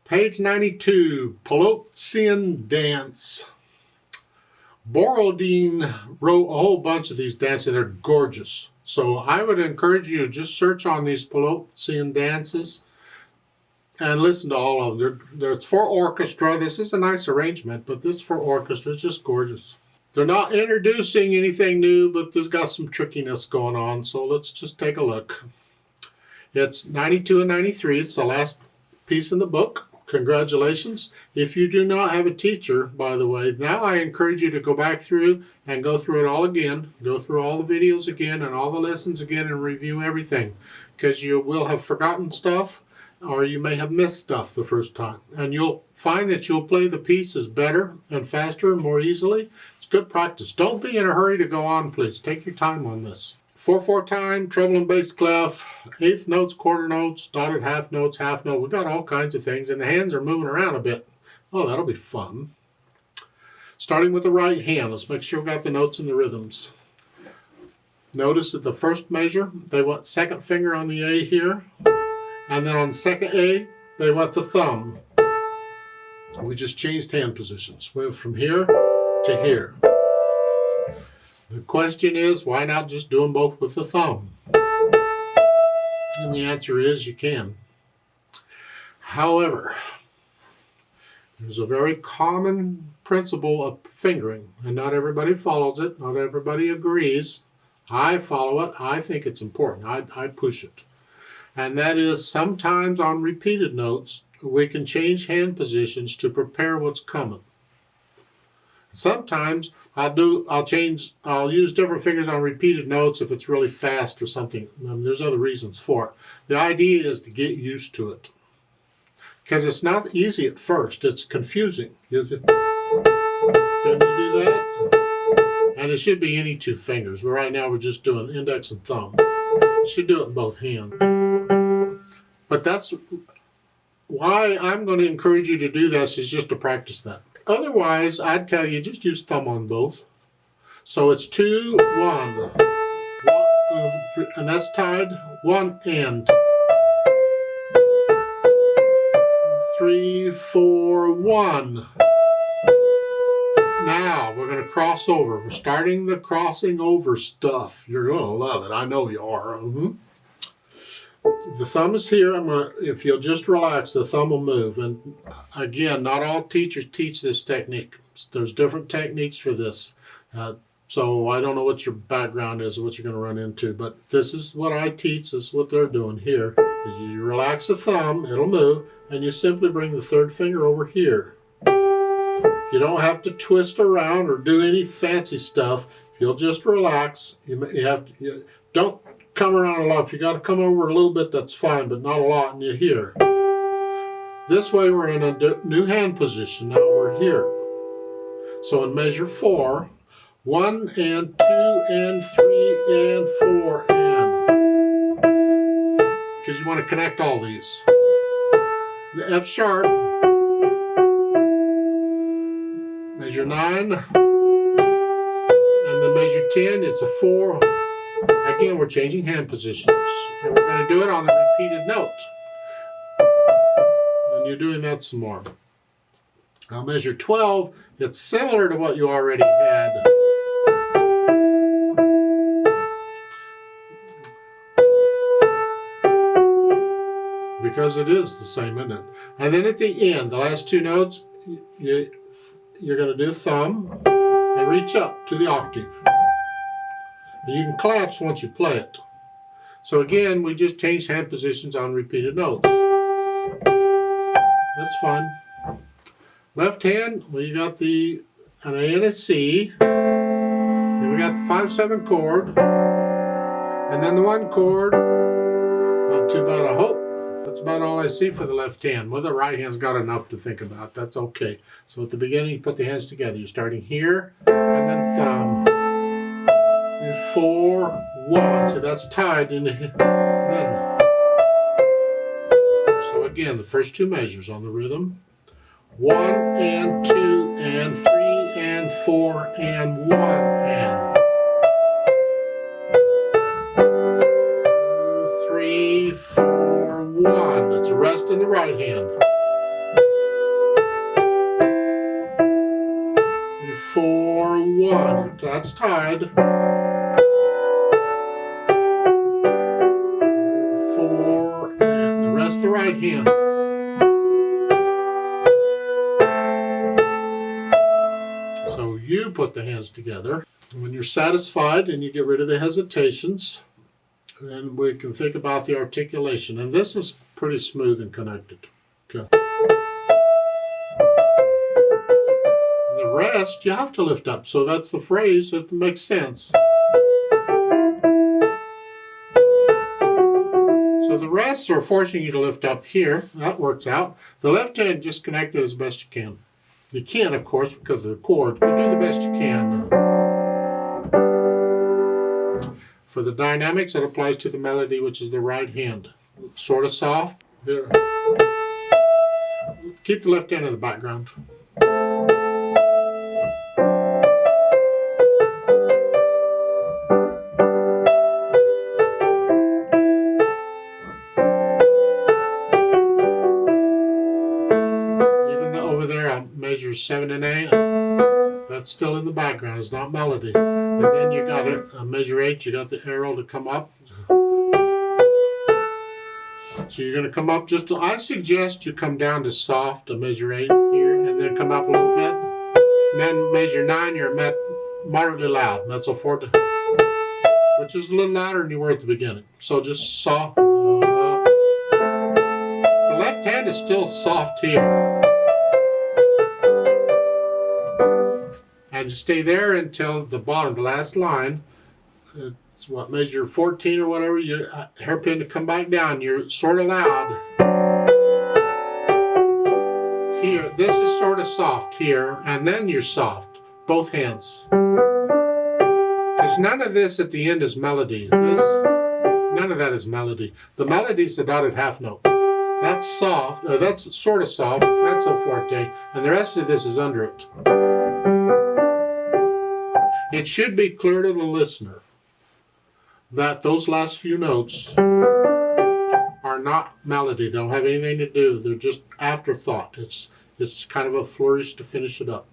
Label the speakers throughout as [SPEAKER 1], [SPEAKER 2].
[SPEAKER 1] Page 92, Polovtsian Dance. Borodin wrote a whole bunch of these dances. They're gorgeous. So I would encourage you to just search on these Polovtsian dances and listen to all of them. There's for orchestra. This is a nice arrangement, but this for orchestra is just gorgeous. They're not introducing anything new, but there's got some trickiness going on. So let's just take a look. It's 92 and 93. It's the last piece in the book. Congratulations. If you do not have a teacher, by the way, now I encourage you to go back through and go through it all again. Go through all the videos again and all the lessons again and review everything, because you will have forgotten stuff or you may have missed stuff the first time. And you'll find that you'll play the pieces better and faster and more easily. It's good practice. Don't be in a hurry to go on, please. Take your time on this. 4/4 time, treble and bass clef, eighth notes, quarter notes, dotted half notes, half note. We've got all kinds of things, and the hands are moving around a bit. Oh, that'll be fun. Starting with the right hand, let's make sure we've got the notes and the rhythms. Notice that the first measure, they want second finger on the A here, and then on second A, they want the thumb. We just changed hand positions. We went from here to here. The question is, why not just do them both with the thumb? And the answer is you can. However, there's a very common principle of fingering, and not everybody follows it, not everybody agrees. I follow it. I think it's important. I push it. And that is, sometimes on repeated notes, we can change hand positions to prepare what's coming. Sometimes I'll use different fingers on repeated notes if it's really fast or something. There's other reasons for it. The idea is to get used to it, because it's not easy at first. It's confusing. Can you do that? And it should be any two fingers, but right now we're just doing index and thumb. You should do it in both hands. But that's why I'm going to encourage you to do this, is just to practice that. Otherwise, I'd tell you just use thumb on both. So it's 2, 1, and that's tied 1 and 3, 4, 1. Now we're going to cross over. We're starting the crossing over stuff. You're going to love it. I know you are. The thumb is here. If you'll just relax, the thumb will move. And again, not all teachers teach this technique. There's different techniques for this. So I don't know what your background is or what you're going to run into, but this is what I teach. This is what they're doing here. You relax the thumb, it'll move, and you simply bring the third finger over here. You don't have to twist around or do any fancy stuff. If you'll just relax, don't come around a lot. If you got to come over a little bit, that's fine, but not a lot, and you're here. This way we're in a new hand position. Now we're here. So in measure 4, 1 and 2 and 3 and 4 and. Because you want to connect all these. The F sharp, measure 9, and then measure 10 is a 4. Again, we're changing hand positions, and we're going to do it on the repeated note. And you're doing that some more. Now measure 12, it's similar to what you already had. Because it is the same, isn't it? And then at the end, the last two notes, you're going to do thumb and reach up to the octave. And you can collapse once you play it. So again, we just changed hand positions on repeated notes. That's fun. Left hand, we got an A and a C. Then we got the 5/7 chord. And then the 1 chord. Not too bad, I hope. That's about all I see for the left hand. Well, the right hand's got enough to think about. That's okay. So at the beginning, you put the hands together. You're starting here, and then thumb. 4, 1. So that's tied in the then. So again, the first two measures on the rhythm. 1 and 2 and 3 and 4 and 1 and. 2, 3, 4, 1. That's a rest in the right hand. 1, that's tied. 4, and the rest the right hand. So you put the hands together. When you're satisfied and you get rid of the hesitations, then we can think about the articulation. And this is pretty smooth and connected. Okay. And the rest you have to lift up. So that's the phrase that makes sense. So the rest are forcing you to lift up here. That works out. The left hand just connect it as best you can. You can't, of course, because of the chords, but do the best you can. For the dynamics, it applies to the melody, which is the right hand. Sort of soft. There. Keep the left hand in the background. Measure 7 and 8. That's still in the background. It's not melody. And then you got a measure 8. You got the arrow to come up. So you're going to come up just. I suggest you come down to soft, a measure 8 here, and then come up a little bit. And then measure 9. You're moderately loud. That's a 4, which is a little louder than you were at the beginning. So just soft. The left hand is still soft here. And you stay there until the bottom, the last line. It's what, measure 14 or whatever. You hairpin to come back down. You're sort of loud. Here, this is sort of soft here, and then you're soft. Both hands. Because none of this at the end is melody. None of that is melody. The melody is the dotted half note. That's soft. That's sort of soft. That's a forte. And the rest of this is under it. It should be clear to the listener that those last few notes are not melody. They don't have anything to do. They're just afterthought. It's kind of a flourish to finish it up.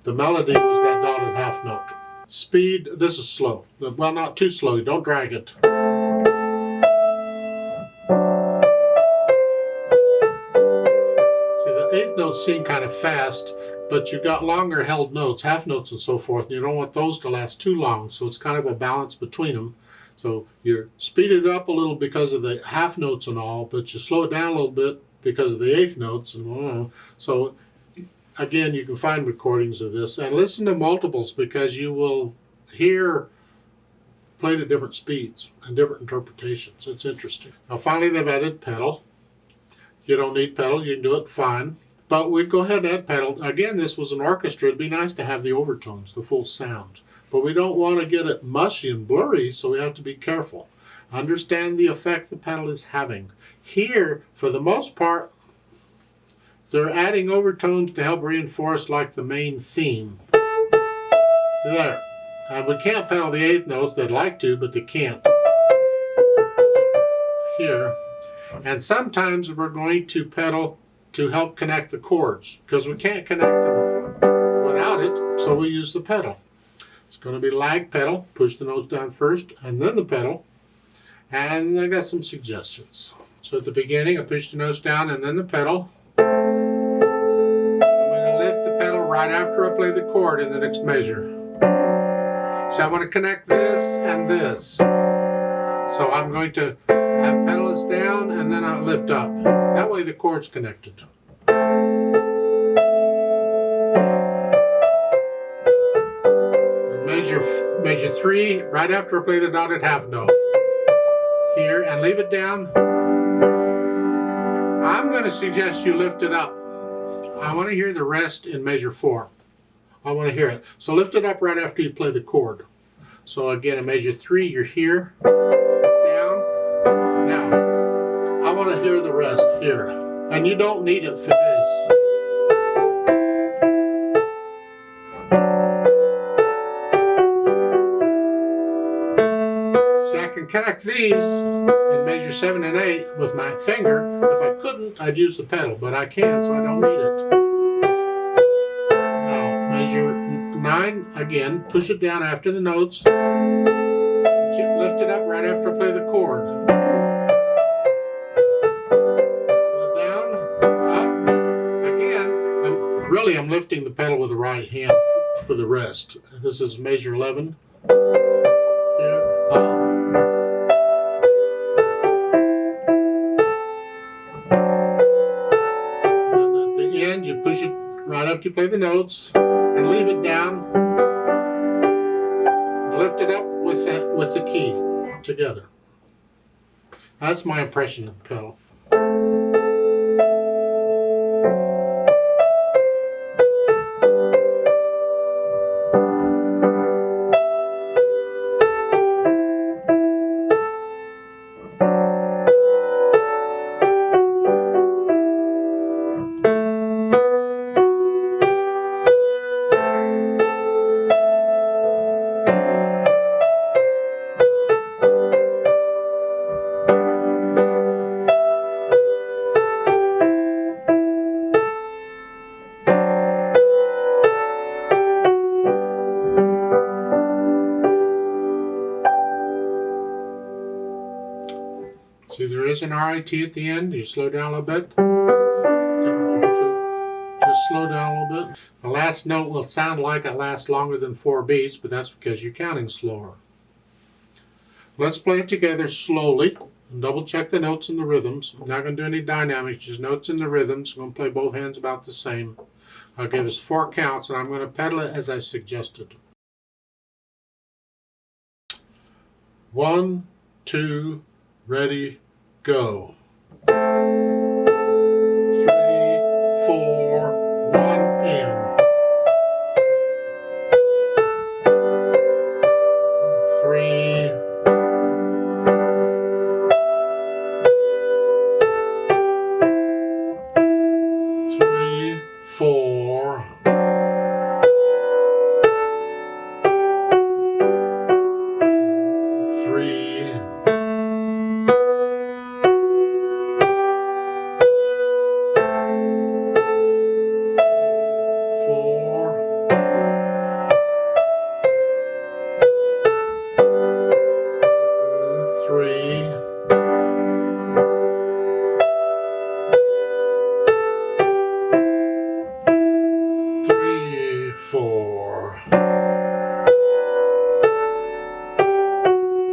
[SPEAKER 1] The melody was that dotted half note. Speed, this is slow. Well, not too slow. Don't drag it. See, the eighth notes seem kind of fast, but you've got longer held notes, half notes and so forth, and you don't want those to last too long, so it's kind of a balance between them. So you speed it up a little because of the half notes and all, but you slow it down a little bit because of the eighth notes. So again, you can find recordings of this, and listen to multiples because you will hear played at different speeds and different interpretations. It's interesting. Now finally, they've added pedal. You don't need pedal, you can do it fine. But we'd go ahead and add pedal. Again, this was an orchestra. It'd be nice to have the overtones, the full sound. But we don't want to get it mushy and blurry, so we have to be careful. Understand the effect the pedal is having. Here, for the most part, they're adding overtones to help reinforce like the main theme. There. And we can't pedal the eighth notes. They'd like to, but they can't. Here. And sometimes we're going to pedal to help connect the chords, because we can't connect them without it, so we use the pedal. It's going to be lag pedal, push the notes down first, and then the pedal. And I got some suggestions. So at the beginning, I push the notes down and then the pedal. I'm going to lift the pedal right after I play the chord in the next measure. So I want to connect this and this. So I'm going to have pedal is down and then I lift up. That way the chord's connected. Measure 3 right after I play the dotted half note. Here, and leave it down. I'm going to suggest you lift it up. I want to hear the rest in measure 4. I want to hear it. So lift it up right after you play the chord. So again, in measure 3, you're here, down. Now, I want to hear the rest here. And you don't need it for this. See, I can connect these in measure 7 and 8 with my finger. If I couldn't, I'd use the pedal, but I can, so I don't need it. Now, measure 9, again, push it down after the notes. Lift it up right after I play the chord. Pull it down, up. Again, I'm lifting the pedal with the right hand for the rest. This is measure 11. Here, up. And at the end, you push it right after you play the notes and leave it down. Lift it up with the key together. That's my impression of the pedal. See, there is an RIT at the end. You slow down a little bit. Just slow down a little bit. The last note will sound like it lasts longer than 4 beats, but that's because you're counting slower. Let's play it together slowly and double check the notes and the rhythms. I'm not going to do any dynamics, just notes and the rhythms. I'm going to play both hands about the same. I'll give us 4 counts, and I'm going to pedal it as I suggested. 1, 2, ready, go. 3, 4, 1, and 3, 4, 3, 4.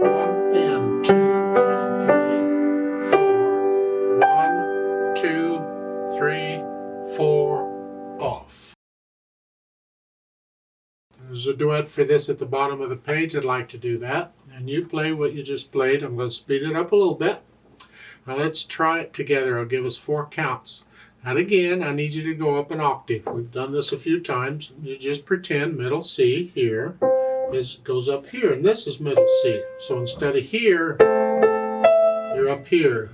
[SPEAKER 1] 1 and 2 and 3, 4. 1, 2, 3, 4, off. There's a duet for this at the bottom of the page. I'd like to do that. And you play what you just played. I'm going to speed it up a little bit. Now let's try it together. I'll give us 4 counts. And again, I need you to go up an octave. We've done this a few times. You just pretend middle C here goes up here, and this is middle C. So instead of here, you're up here.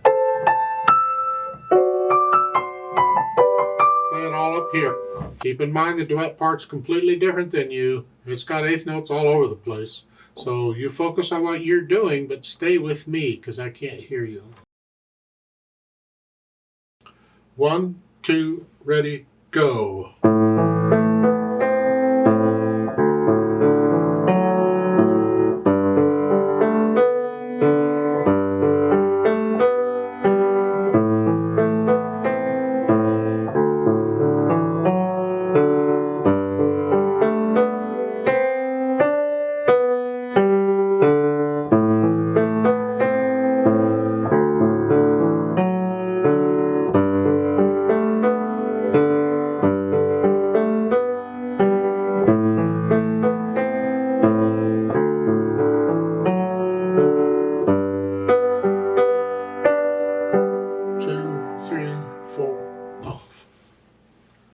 [SPEAKER 1] Play it all up here. Keep in mind the duet part's completely different than you. It's got 8th notes all over the place. So you focus on what you're doing, but stay with me because I can't hear you. 1, 2, ready, go.